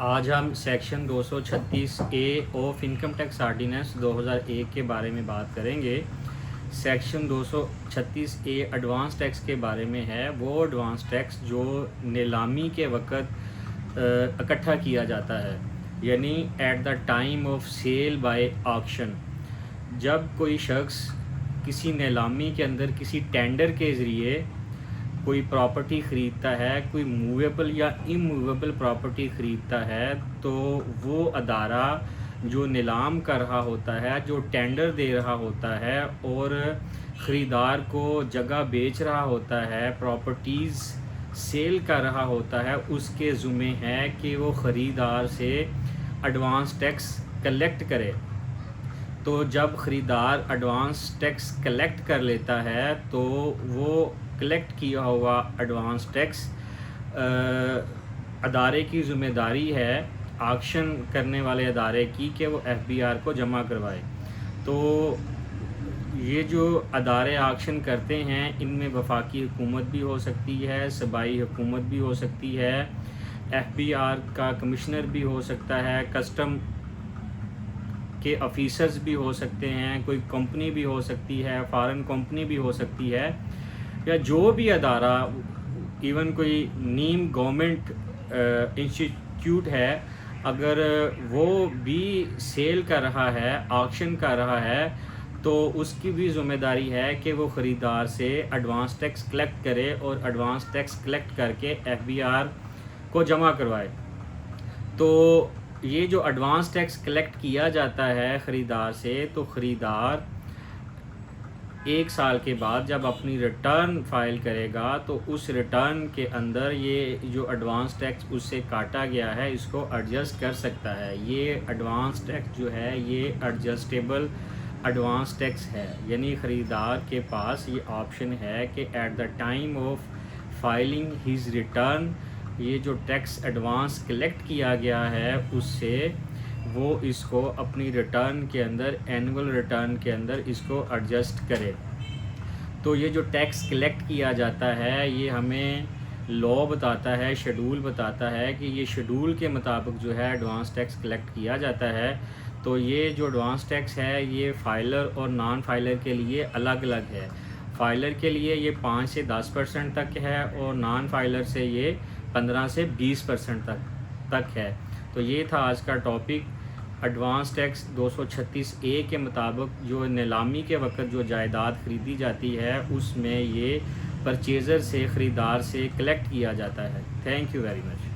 آج ہم section 236A of income tax ordinance 2001 کے بارے میں بات کریں گے۔ سیکشن 236A ایڈوانس ٹیکس کے بارے میں ہے، وہ ایڈوانس ٹیکس جو نیلامی کے وقت اکٹھا کیا جاتا ہے، یعنی at the time of sale by auction. جب کوئی شخص کسی نیلامی کے اندر کسی ٹینڈر کے ذریعے کوئی پراپرٹی خریدتا ہے، کوئی موویبل یا اموویبل پراپرٹی خریدتا ہے، تو وہ ادارہ جو نیلام کر رہا ہوتا ہے، جو ٹینڈر دے رہا ہوتا ہے اور خریدار کو جگہ بیچ رہا ہوتا ہے، پراپرٹیز سیل کر رہا ہوتا ہے، اس کے ذمہ ہے کہ وہ خریدار سے ایڈوانس ٹیکس کلیکٹ کرے۔ تو جب خریدار ایڈوانس ٹیکس کلیکٹ کر لیتا ہے تو وہ کلیکٹ کیا ہوا ایڈوانس ٹیکس ادارے کی ذمہ داری ہے، آکشن کرنے والے ادارے کی، کہ وہ FBR کو جمع کروائے۔ تو یہ جو ادارے آکشن کرتے ہیں، ان میں وفاقی حکومت بھی ہو سکتی ہے، صوبائی حکومت بھی ہو سکتی ہے، FBR کا کمشنر بھی ہو سکتا ہے، کسٹم کے آفیسرز بھی ہو سکتے ہیں، کوئی کمپنی بھی ہو سکتی ہے، فارن کمپنی بھی ہو سکتی ہے، یا جو بھی ادارہ، ایون کوئی نیم گورنمنٹ انسٹیٹیوٹ ہے، اگر وہ بھی سیل کر رہا ہے، آکشن کر رہا ہے، تو اس کی بھی ذمہ داری ہے کہ وہ خریدار سے ایڈوانس ٹیکس کلیکٹ کرے اور ایڈوانس ٹیکس کلیکٹ کر کے FBR کو جمع کروائے۔ تو یہ جو ایڈوانس ٹیکس کلیکٹ کیا جاتا ہے خریدار سے، تو خریدار 1 سال کے بعد جب اپنی ریٹرن فائل کرے گا تو اس ریٹرن کے اندر یہ جو ایڈوانس ٹیکس اس سے کاٹا گیا ہے، اس کو ایڈجسٹ کر سکتا ہے۔ یہ ایڈوانس ٹیکس جو ہے یہ ایڈجسٹیبل ایڈوانس ٹیکس ہے، یعنی خریدار کے پاس یہ آپشن ہے کہ at the time of filing his return, یہ جو ٹیکس ایڈوانس کلیکٹ کیا گیا ہے اس سے وہ اس کو اپنی ریٹرن کے اندر، اینول ریٹرن کے اندر اس کو ایڈجسٹ کرے۔ تو یہ جو ٹیکس کلیکٹ کیا جاتا ہے، یہ ہمیں لا بتاتا ہے، شیڈول بتاتا ہے کہ یہ شیڈول کے مطابق جو ہے ایڈوانس ٹیکس کلیکٹ کیا جاتا ہے۔ تو یہ جو ایڈوانس ٹیکس ہے یہ فائلر اور نان فائلر کے لیے الگ الگ ہے۔ فائلر کے لیے یہ 5 سے 10% تک ہے، اور نان فائلر سے یہ 15 سے 20% تک ہے۔ تو یہ تھا آج کا ٹاپک۔ ایڈوانس ٹیکس 236A کے مطابق جو نیلامی کے وقت جو جائیداد خریدی جاتی ہے، اس میں یہ پرچیزر سے، خریدار سے کلیکٹ کیا جاتا ہے۔ Thank you very much.